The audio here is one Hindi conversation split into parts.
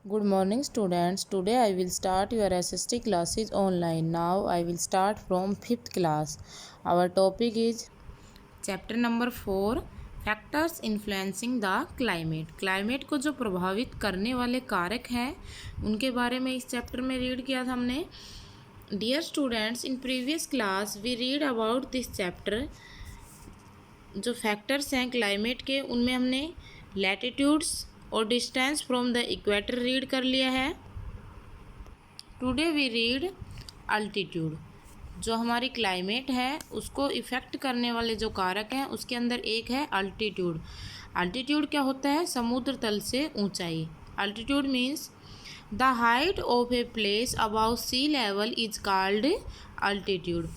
Good morning students. Today I will start your SST classes online. Now I will start from 5th class. Our topic is chapter number 4 factors influencing the climate. Climate को जो प्रभावित करने वाले कारक हैं उनके बारे में इस चैप्टर में रीड किया था हमने। Dear students, in previous class we read about this chapter. जो फैक्टर्स हैं क्लाइमेट के उनमें हमने लैटिट्यूड्स और distance from the equator read कर लिया है। Today we read altitude. जो हमारी क्लाइमेट है उसको इफ़ेक्ट करने वाले जो कारक हैं उसके अंदर एक है अल्टीट्यूड। अल्टीट्यूड क्या होता है? समुद्र तल से ऊंचाई। Altitude means the height of a place above sea level is called altitude.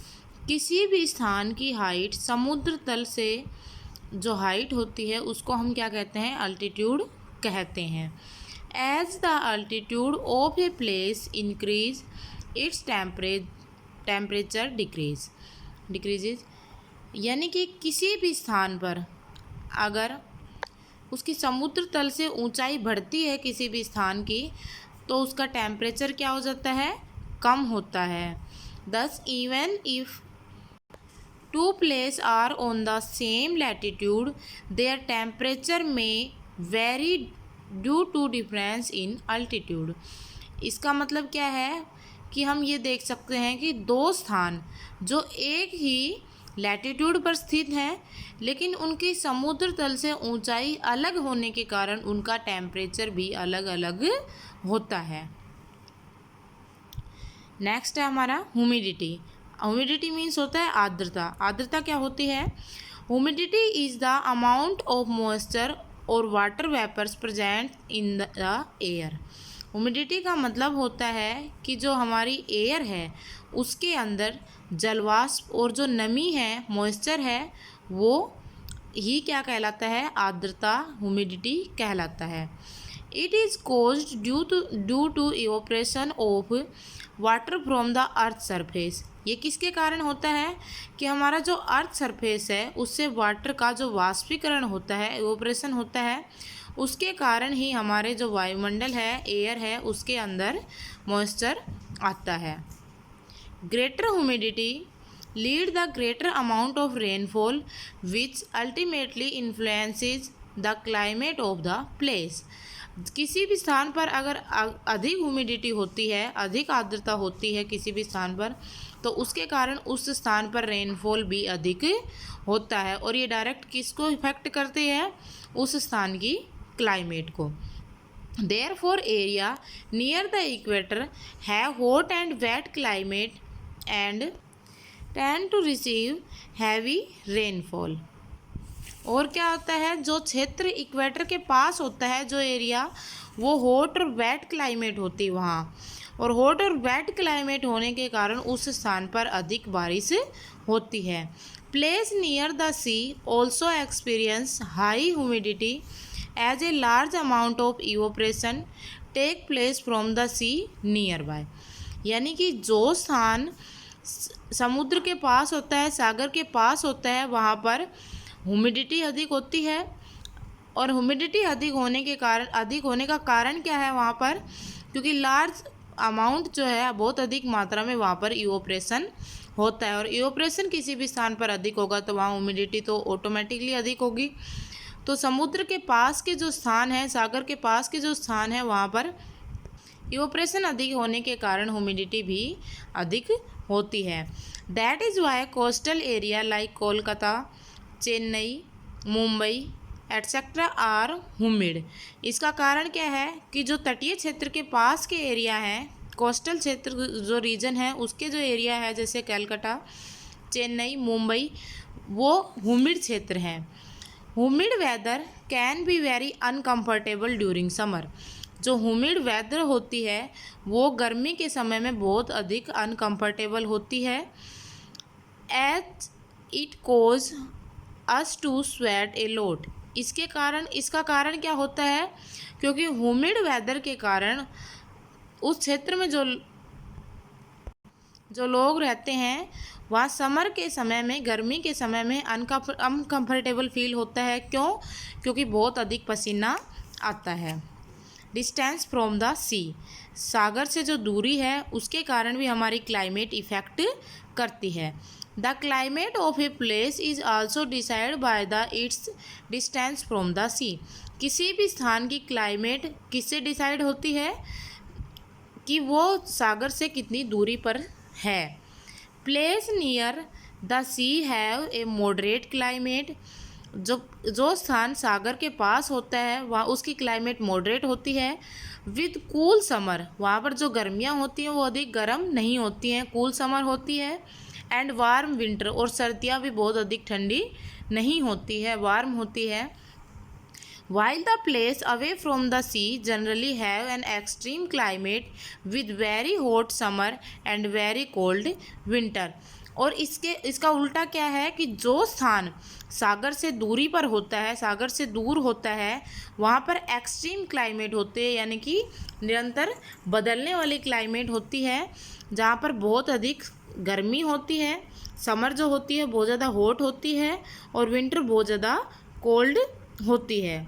किसी भी स्थान की हाइट समुद्र तल से जो हाइट होती है उसको हम क्या कहते हैं? अल्टीट्यूड कहते हैं। As the altitude of a place increase its temperature decreases. यानी कि किसी भी स्थान पर अगर उसकी समुद्र तल से ऊंचाई बढ़ती है किसी भी स्थान की तो उसका टेम्परेचर क्या हो जाता है? कम होता है। Thus even if two place are on the same latitude their temperature may vary due to difference in altitude. इसका मतलब क्या है कि हम ये देख सकते हैं कि दो स्थान जो एक ही लैटिट्यूड पर स्थित हैं लेकिन उनकी समुद्र तल से ऊंचाई अलग होने के कारण उनका टेम्परेचर भी अलग अलग होता है। नेक्स्ट है हमारा ह्यूमिडिटी। ह्यूमिडिटी मीन्स होता है आर्द्रता। आर्द्रता क्या होती है? Humidity is the amount of moisture or water vapours present in the air. Humidity का मतलब होता है कि जो हमारी एयर है उसके अंदर जलवाष्प और जो नमी है, मॉइस्चर है, वो ही क्या कहलाता है? आर्द्रता, ह्यूमिडिटी कहलाता है। It is caused due to evaporation of water from the earth surface. ये किसके कारण होता है? कि हमारा जो अर्थ सरफेस है उससे वाटर का जो वाष्पीकरण होता है, इवोपरेशन होता है, उसके कारण ही हमारे जो वायुमंडल है, एयर है, उसके अंदर मॉइस्चर आता है। Greater humidity lead the greater amount of rainfall which ultimately influences the climate of the place. किसी भी स्थान पर अगर अधिक ह्यूमिडिटी होती है, अधिक आर्द्रता होती है किसी भी स्थान पर, तो उसके कारण उस स्थान पर रेनफॉल भी अधिक होता है और ये डायरेक्ट किसको इफेक्ट करती है? उस स्थान की क्लाइमेट को। Therefore, area near the equator have hot and wet climate and tend to receive heavy rainfall। और क्या होता है? जो क्षेत्र इक्वेटर के पास होता है, जो एरिया, वो हॉट और वेट क्लाइमेट होती है वहाँ, और हॉट और वेट क्लाइमेट होने के कारण उस स्थान पर अधिक बारिश होती है। Place near the sea also experience high humidity as a large amount of evaporation take place from the sea nearby. यानी कि जो स्थान समुद्र के पास होता है, सागर के पास होता है, वहाँ पर ह्यूमिडिटी अधिक होती है। और ह्यूमिडिटी अधिक होने का कारण क्या है वहाँ पर? क्योंकि लार्ज अमाउंट जो है, बहुत अधिक मात्रा में वहाँ पर इवोपरेशन होता है, और इवोपरेशन किसी भी स्थान पर अधिक होगा तो वहाँ ह्यूमिडिटी तो ऑटोमेटिकली अधिक होगी। तो समुद्र के पास के जो स्थान है, सागर के पास के जो स्थान है, वहाँ पर इवोपरेशन अधिक होने के कारण ह्यूमिडिटी भी अधिक होती है। That is why coastal area like Kolkata, Chennai, Mumbai etcetera are humid. इसका कारण क्या है? कि जो तटीय क्षेत्र के पास के एरिया हैं, कोस्टल क्षेत्र जो रीजन है उसके जो एरिया है, जैसे कलकत्ता, चेन्नई, मुंबई, वो ह्यूमिड क्षेत्र हैं। Humid weather can be very uncomfortable during summer. जो ह्यूमिड वेदर होती है वो गर्मी के समय में बहुत अधिक अनकम्फर्टेबल होती है। As it cause us to sweat a lot. इसका कारण क्या होता है? क्योंकि ह्यूमिड वेदर के कारण उस क्षेत्र में जो लोग रहते हैं वहाँ समर के समय में, गर्मी के समय में अनकम्फर्टेबल फील होता है। क्यों? क्योंकि बहुत अधिक पसीना आता है। डिस्टेंस फ्रॉम द सी, सागर से जो दूरी है उसके कारण भी हमारी क्लाइमेट इफेक्ट करती है। The climate of a place is also decide by the its distance from the sea, किसी भी स्थान की क्लाइमेट किससे डिसाइड होती है कि वो सागर से कितनी दूरी पर है। Place near the sea have a moderate climate, जो स्थान सागर के पास होता है वहाँ उसकी क्लाइमेट मॉडरेट होती है। विद कूल समर, वहाँ पर जो गर्मियाँ होती हैं वो अधिक गर्म नहीं होती हैं, कूल समर होती है। एंड वार्म विंटर, और सर्दियाँ भी बहुत अधिक ठंडी नहीं होती है, वार्म होती है। While the place away from the sea generally have an extreme climate with very hot summer and very cold winter, और इसका उल्टा क्या है कि जो स्थान सागर से दूरी पर होता है, सागर से दूर होता है, वहाँ पर एक्सट्रीम क्लाइमेट होते हैं, यानी कि निरंतर बदलने वाली क्लाइमेट होती है, जहाँ पर बहुत अधिक गर्मी होती है, समर जो होती है बहुत ज़्यादा हॉट होती है और विंटर बहुत ज़्यादा कोल्ड होती है।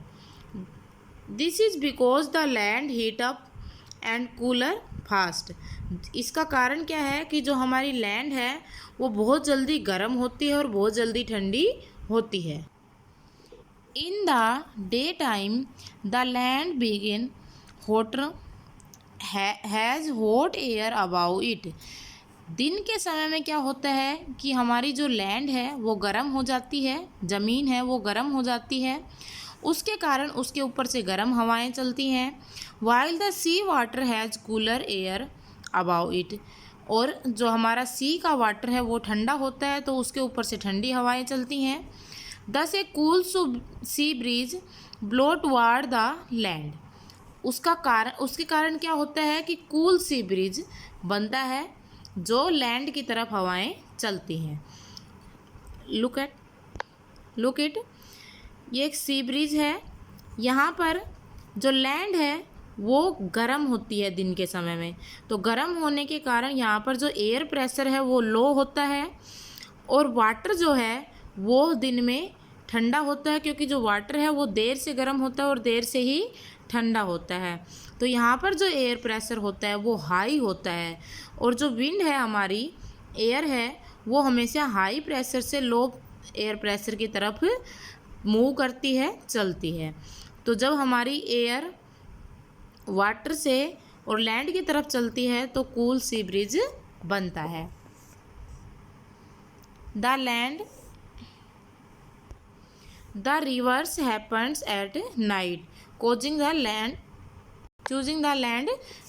This is because the land heat up and cooler fast, इसका कारण क्या है कि जो हमारी लैंड है वो बहुत जल्दी गर्म होती है और बहुत जल्दी ठंडी होती है। In the day time the land begin hotter has hot air above it, दिन के समय में क्या होता है कि हमारी जो लैंड है वो गर्म हो जाती है, ज़मीन है वो गर्म हो जाती है, उसके कारण उसके ऊपर से गर्म हवाएं चलती हैं। While the sea water has cooler air above it, और जो हमारा सी का वाटर है वो ठंडा होता है तो उसके ऊपर से ठंडी हवाएं चलती हैं। दस ए cool sea breeze blow toward the land, उसके कारण क्या होता है कि कूल सी ब्रीज बनता है जो लैंड की तरफ हवाएं चलती हैं। लुक इट, ये एक सी ब्रिज है, यहाँ पर जो लैंड है वो गर्म होती है दिन के समय में, तो गर्म होने के कारण यहाँ पर जो एयर प्रेशर है वो लो होता है और वाटर जो है वो दिन में ठंडा होता है, क्योंकि जो वाटर है वो देर से गर्म होता है और देर से ही ठंडा होता है। तो यहाँ पर जो एयर प्रेशर होता है वो हाई होता है और जो विंड है हमारी एयर है वो हमेशा हाई प्रेशर से लो एयर प्रेशर की तरफ मूव करती है, चलती है। तो जब हमारी एयर वाटर से और लैंड की तरफ चलती है तो कूल सी ब्रिज बनता है। The reverse happens at night choosing the land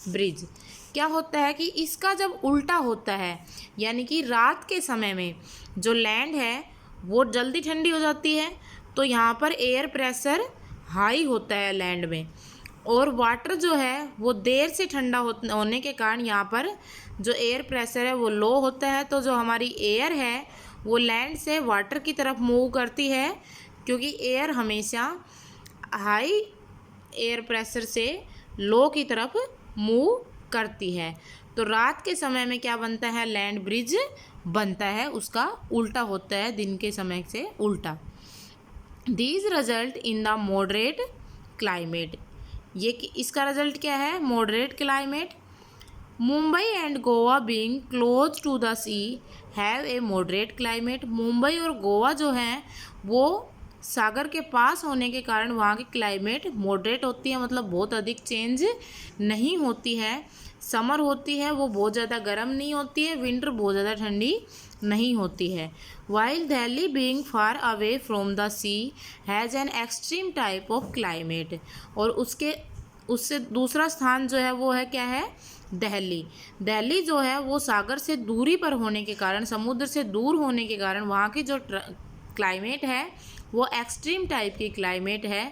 bridge, क्या होता है कि इसका जब उल्टा होता है, यानी कि रात के समय में जो लैंड है वो जल्दी ठंडी हो जाती है, तो यहाँ पर एयर प्रेशर हाई होता है लैंड में और वाटर जो है वो देर से ठंडा होने के कारण यहाँ पर जो एयर प्रेशर है वो लो होता है। तो जो हमारी एयर है वो लैंड से वाटर की तरफ मूव करती है, क्योंकि एयर हमेशा हाई एयर प्रेशर से लो की तरफ मूव करती है। तो रात के समय में क्या बनता है, लैंड ब्रिज बनता है, उसका उल्टा होता है दिन के समय से उल्टा। These result in the moderate climate, ये इसका रिजल्ट क्या है, moderate climate. Mumbai and Goa being close to the sea have a moderate climate, Mumbai और गोवा जो हैं वो सागर के पास होने के कारण वहाँ की क्लाइमेट मॉडरेट होती है, मतलब बहुत अधिक चेंज नहीं होती है। समर होती है वो बहुत ज़्यादा गर्म नहीं होती है, विंटर बहुत ज़्यादा ठंडी नहीं होती है। While Delhi being far away from the sea has an extreme type of climate, और उससे दूसरा स्थान जो है वो है क्या है, दिल्ली जो है वो सागर से दूरी पर होने के कारण, समुद्र से दूर होने के कारण वहाँ की जो क्लाइमेट है वो एक्सट्रीम टाइप की क्लाइमेट है,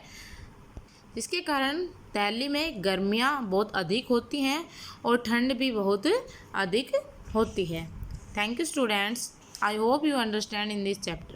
जिसके कारण दिल्ली में गर्मियाँ बहुत अधिक होती हैं और ठंड भी बहुत अधिक होती है। Thank you students, I hope you understand in this chapter.